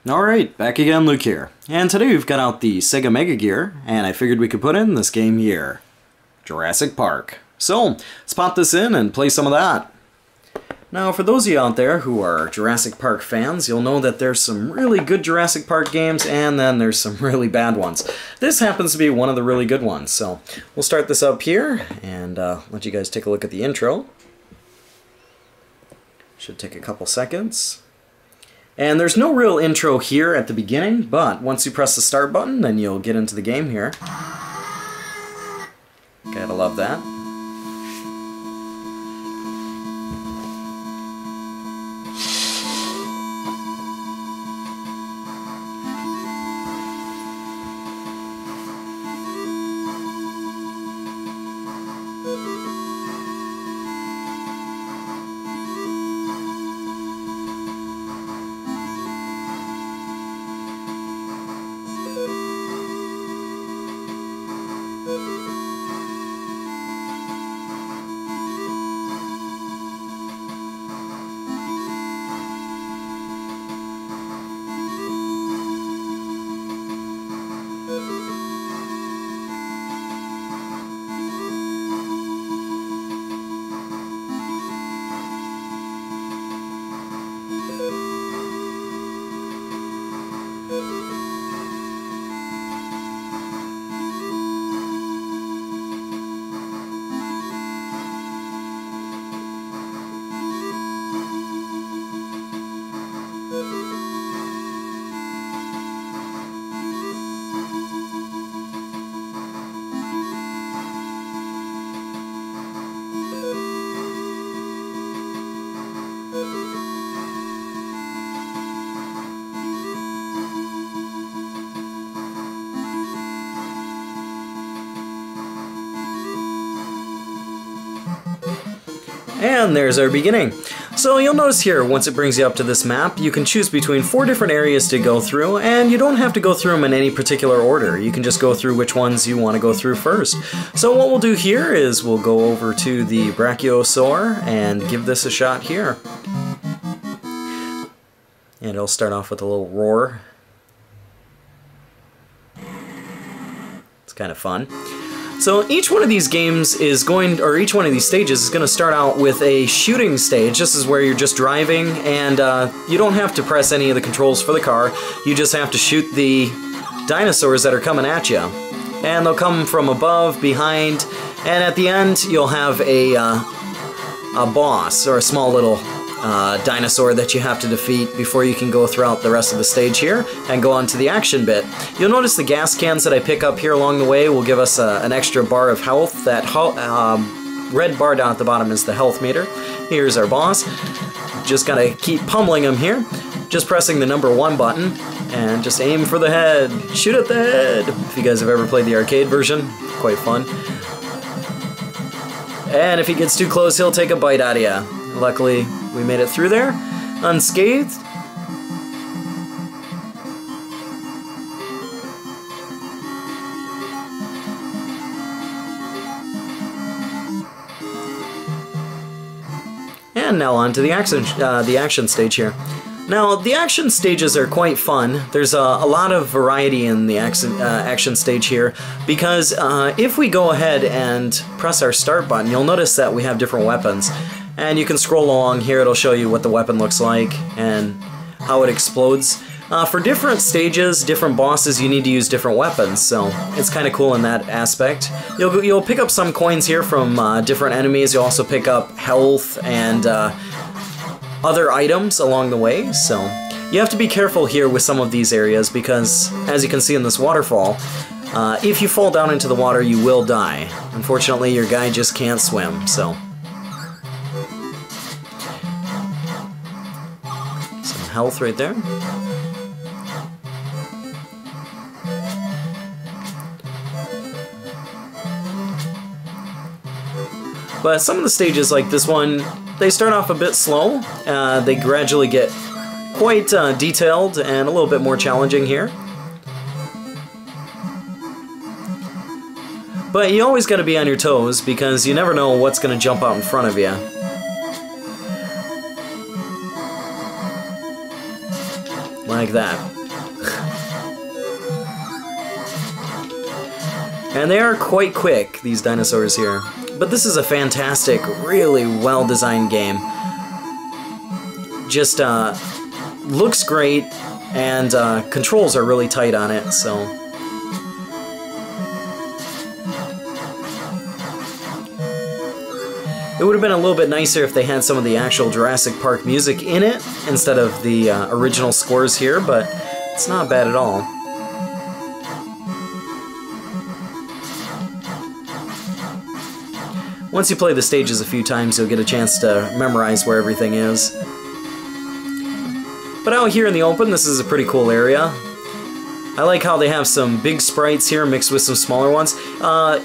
Alright, back again, Luke here. And today we've got out the Sega Mega Gear, and I figured we could put in this game here, Jurassic Park. So, let's pop this in and play some of that. Now, for those of you out there who are Jurassic Park fans, you'll know that there's some really good Jurassic Park games, and then there's some really bad ones. This happens to be one of the really good ones, so we'll start this up here, and let you guys take a look at the intro. Should take a couple seconds. And there's no real intro here at the beginning, but once you press the start button, then you'll get into the game here. Gotta love that. And there's our beginning. So you'll notice here, once it brings you up to this map, you can choose between 4 different areas to go through, and you don't have to go through them in any particular order. You can just go through which ones you want to go through first. So what we'll do here is we'll go over to the Brachiosaur and give this a shot here. And it'll start off with a little roar. It's kind of fun. So each one of these games is going, or each one of these stages is going to start out with a shooting stage. This is where you're just driving, and you don't have to press any of the controls for the car. You just have to shoot the dinosaurs that are coming at you. And they'll come from above, behind, and at the end you'll have a boss, or a small little dinosaur that you have to defeat before you can go throughout the rest of the stage here and go on to the action bit. You'll notice the gas cans that I pick up here along the way will give us an extra bar of health. That red bar down at the bottom is the health meter. Here's our boss. Just gotta keep pummeling him here. Just pressing the number 1 button and just aim for the head. Shoot at the head! If you guys have ever played the arcade version, quite fun. And if he gets too close, he'll take a bite out of you. Luckily, we made it through there, unscathed. And now on to the action stage here. Now, the action stages are quite fun. There's a lot of variety in the action stage here, because if we go ahead and press our start button, you'll notice that we have different weapons. And you can scroll along here, it'll show you what the weapon looks like and how it explodes. For different stages, different bosses, you need to use different weapons, so it's kind of cool in that aspect. You'll pick up some coins here from different enemies. You'll also pick up health and other items along the way, so you have to be careful here with some of these areas because, as you can see in this waterfall, if you fall down into the water, you will die. Unfortunately, your guy just can't swim, so... health right there. But some of the stages like this one, they start off a bit slow. They gradually get quite detailed and a little bit more challenging here. But you always got to be on your toes because you never know what's going to jump out in front of you. Like that. And they are quite quick, these dinosaurs here. But this is a fantastic, really well-designed game. Just looks great, and controls are really tight on it, so... It would have been a little bit nicer if they had some of the actual Jurassic Park music in it, instead of the original scores here, but it's not bad at all. Once you play the stages a few times, you'll get a chance to memorize where everything is. But out here in the open, this is a pretty cool area. I like how they have some big sprites here mixed with some smaller ones.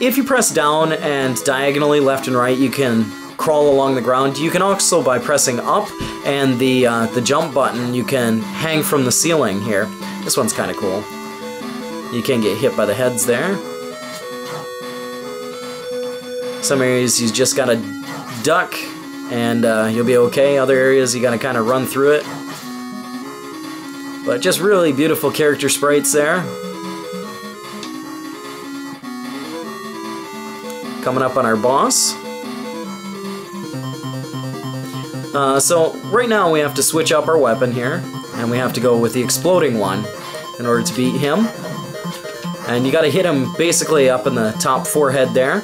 If you press down and diagonally left and right, you can crawl along the ground. You can also, by pressing up and the jump button, you can hang from the ceiling here. This one's kind of cool. You can't get hit by the heads there. Some areas you just gotta duck and you'll be okay. Other areas you gotta kind of run through it. But just really beautiful character sprites there. Coming up on our boss. So right now we have to switch up our weapon here, and we have to go with the exploding one in order to beat him. And you gotta hit him basically up in the top forehead there.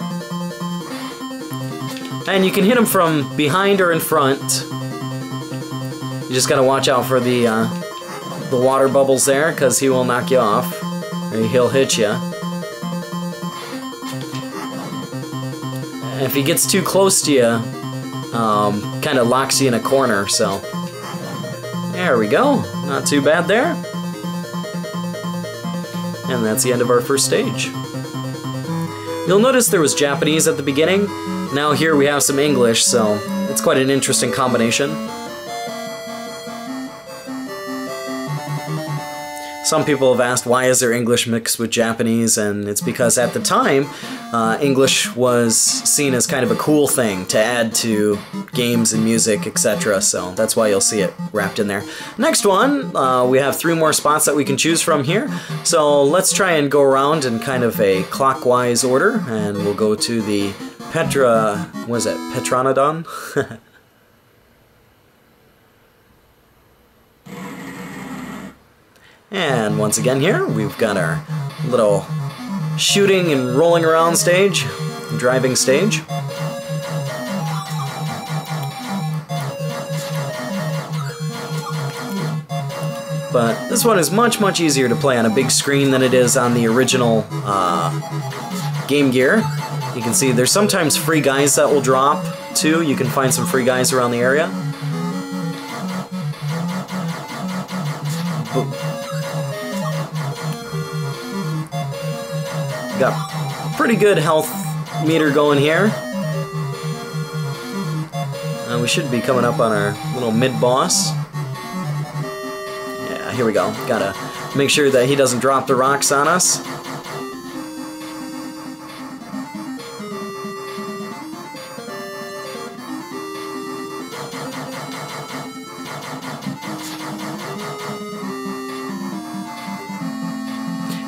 And you can hit him from behind or in front. You just gotta watch out for the water bubbles there, because he will knock you off, or he'll hit you. And if he gets too close to you, kind of locks you in a corner, so... There we go, not too bad there. And that's the end of our first stage. You'll notice there was Japanese at the beginning. Now here we have some English, so it's quite an interesting combination. Some people have asked, why is there English mixed with Japanese? And it's because at the time, English was seen as kind of a cool thing to add to games and music, etc. So that's why you'll see it wrapped in there. Next one, we have 3 more spots that we can choose from here. So let's try and go around in kind of a clockwise order, and we'll go to the Petranodon? And once again here, we've got our little shooting and rolling around stage, driving stage. But this one is much, much easier to play on a big screen than it is on the original Game Gear. You can see there's sometimes free guys that will drop, too. You can find some free guys around the area. Got pretty good health meter going here. And we should be coming up on our little mid-boss. Yeah, here we go. Gotta make sure that he doesn't drop the rocks on us.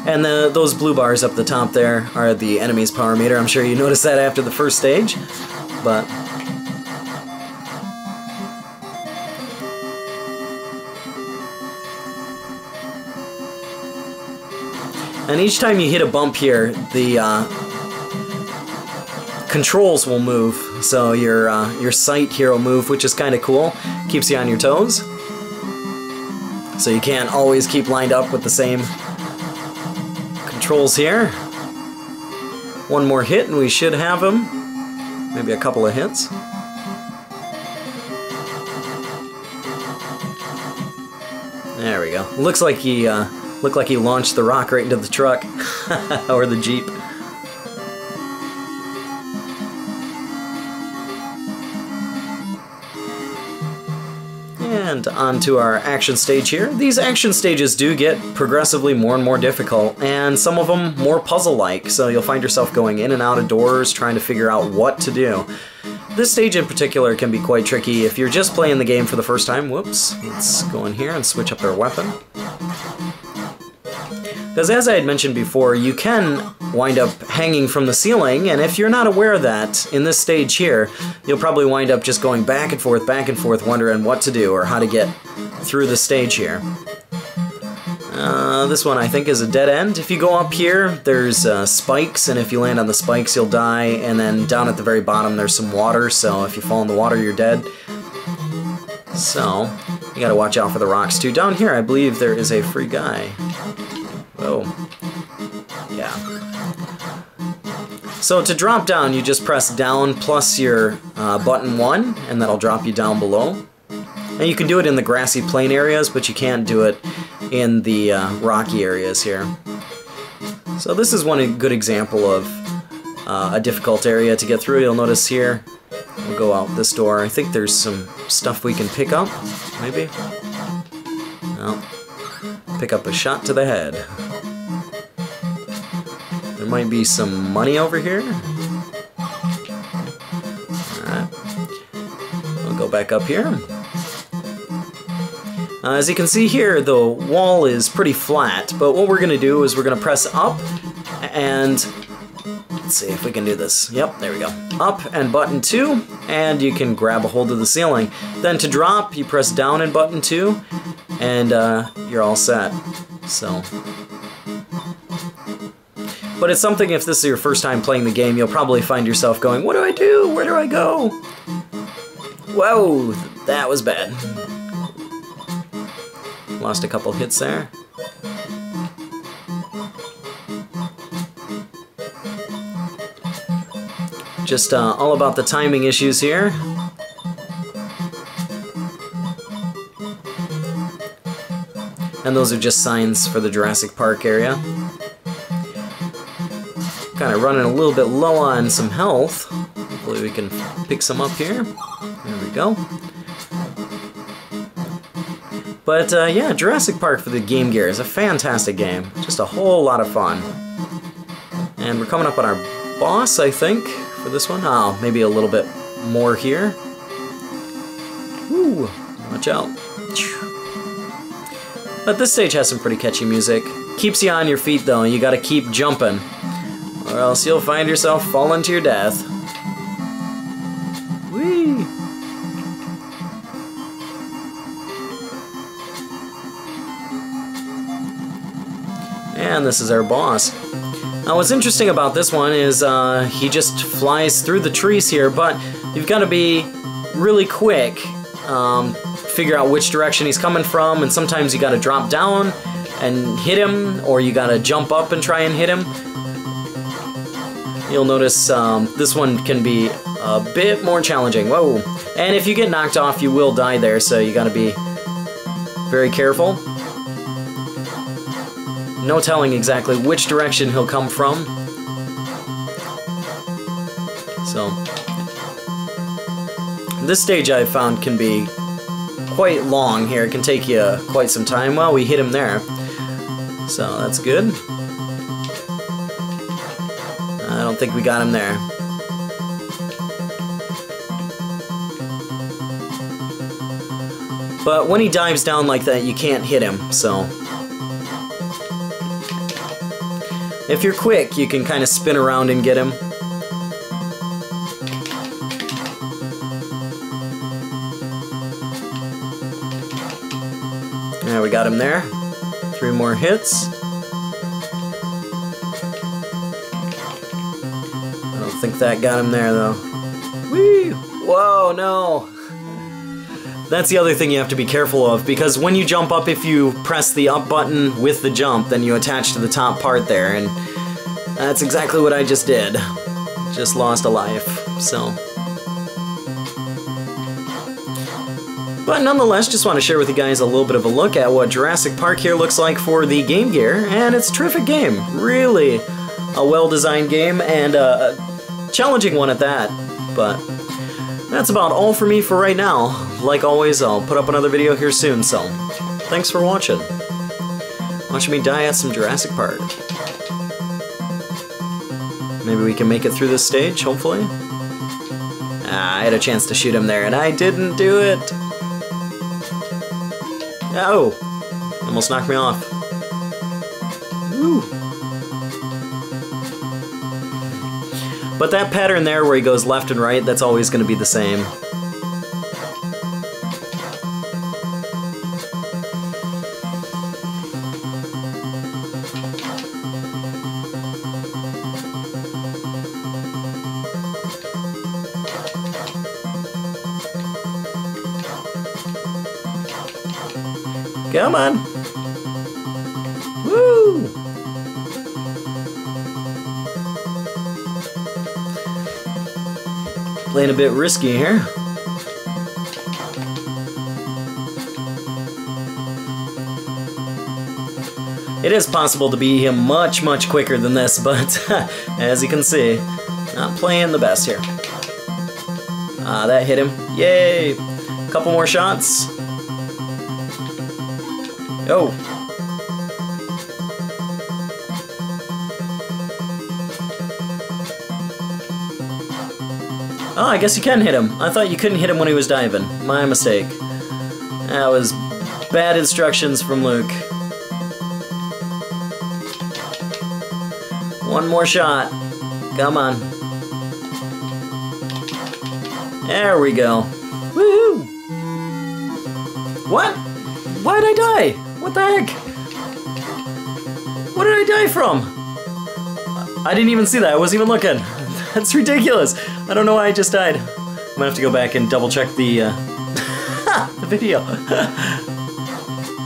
And those blue bars up the top there are the enemy's power meter. I'm sure you noticed that after the first stage, but... And each time you hit a bump here, the controls will move. So your sight here will move, which is kind of cool. Keeps you on your toes. So you can't always keep lined up with the same controls here. One more hit and we should have him. Maybe a couple of hits. There we go. Looks like he launched the rock right into the truck or the Jeep. And on to our action stage here. These action stages do get progressively more and more difficult, and some of them more puzzle-like, so you'll find yourself going in and out of doors trying to figure out what to do. This stage in particular can be quite tricky if you're just playing the game for the first time. Whoops, let's go in here and switch up our weapon. Because as I had mentioned before, you can wind up hanging from the ceiling, and if you're not aware of that, in this stage here, you'll probably wind up just going back and forth, wondering what to do or how to get through the stage here. This one I think is a dead end. If you go up here, there's spikes, and if you land on the spikes, you'll die, and then down at the very bottom there's some water, so if you fall in the water, you're dead. So, you gotta watch out for the rocks too. Down here, I believe there is a free guy. Oh. Yeah. So to drop down, you just press down plus your button 1, and that'll drop you down below. And you can do it in the grassy plain areas, but you can't do it in the rocky areas here. So this is one good example of a difficult area to get through. You'll notice here, we'll go out this door. I think there's some stuff we can pick up, maybe? No. Pick up a shot to the head. There might be some money over here. Alright. We'll go back up here. As you can see here, the wall is pretty flat, but what we're going to do is we're going to press up and... Let's see if we can do this. Yep, there we go. Up and button 2, and you can grab a hold of the ceiling. Then to drop, you press down and button 2, and you're all set. So... But it's something, if this is your first time playing the game, you'll probably find yourself going, what do I do? Where do I go? Whoa, that was bad. Lost a couple hits there. Just all about the timing issues here. And those are just signs for the Jurassic Park area. Kind of running a little bit low on some health. Hopefully we can pick some up here. There we go. But yeah, Jurassic Park for the Game Gear is a fantastic game. Just a whole lot of fun. And we're coming up on our boss, I think, for this one. Oh, maybe a little bit more here. Woo! Watch out. But this stage has some pretty catchy music. Keeps you on your feet though, you gotta keep jumping, or else you'll find yourself falling to your death. Whee! And this is our boss. Now what's interesting about this one is he just flies through the trees here, but you've got to be really quick, figure out which direction he's coming from, and sometimes you got to drop down and hit him, or you got to jump up and try and hit him. You'll notice this one can be a bit more challenging. Whoa! And if you get knocked off, you will die there, so you got to be very careful. No telling exactly which direction he'll come from. So, this stage I've found can be quite long here. It can take you quite some time. Well, we hit him there. So, that's good. I don't think we got him there. But when he dives down like that, you can't hit him, so... If you're quick, you can kind of spin around and get him. Yeah, we got him there. 3 more hits. I don't think that got him there, though. Whee! Whoa, no! That's the other thing you have to be careful of, because when you jump up, if you press the up button with the jump, then you attach to the top part there, and that's exactly what I just did. Just lost a life, so... But nonetheless, just want to share with you guys a little bit of a look at what Jurassic Park here looks like for the Game Gear, and it's a terrific game. Really a well-designed game, and a challenging one at that, but... That's about all for me for right now. Like always, I'll put up another video here soon, so thanks for watching. Watching me die at some Jurassic Park. Maybe we can make it through this stage, hopefully. I had a chance to shoot him there, and I didn't do it! Oh! Almost knocked me off. Woo. But that pattern there where he goes left and right, that's always going to be the same. Come on! Woo! Playing a bit risky here. It is possible to beat him much, much quicker than this, but as you can see, not playing the best here. Ah, that hit him. Yay! Couple more shots. Oh! Oh, I guess you can hit him. I thought you couldn't hit him when he was diving. My mistake. That was bad instructions from Luke. One more shot. Come on. There we go. Woohoo! What? Why did I die? What the heck? What did I die from? I didn't even see that. I wasn't even looking. That's ridiculous. I don't know why I just died. I'm gonna have to go back and double check the the video.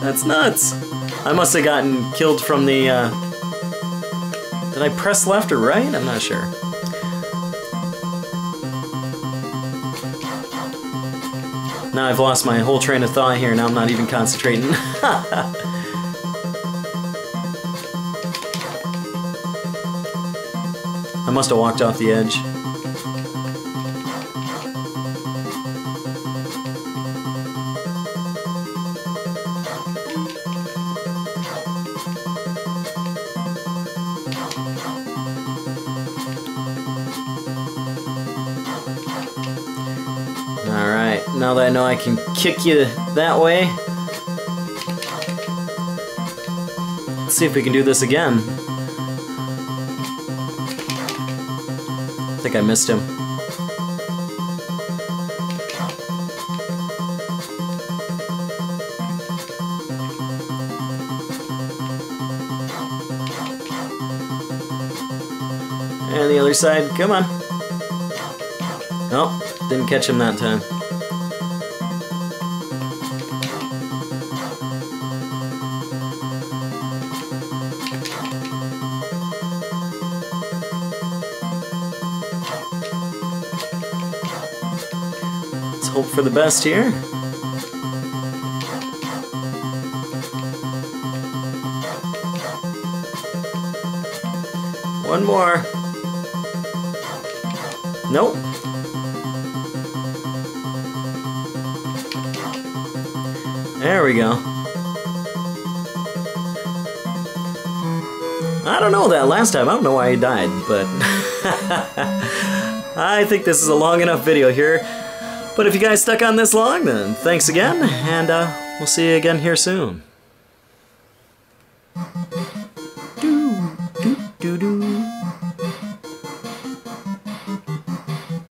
That's nuts. I must have gotten killed from the did I press left or right? I'm not sure. Now I've lost my whole train of thought here. Now I'm not even concentrating. I must have walked off the edge. Alright, now that I know I can kick you that way, let's see if we can do this again. I think I missed him. And the other side, come on. Oh, didn't catch him that time. Let's hope for the best here. One more. Nope. There we go. I don't know that last time. I don't know why he died, but I think this is a long enough video here. But if you guys stuck on this long, then thanks again, and we'll see you again here soon. Do, do, do, do.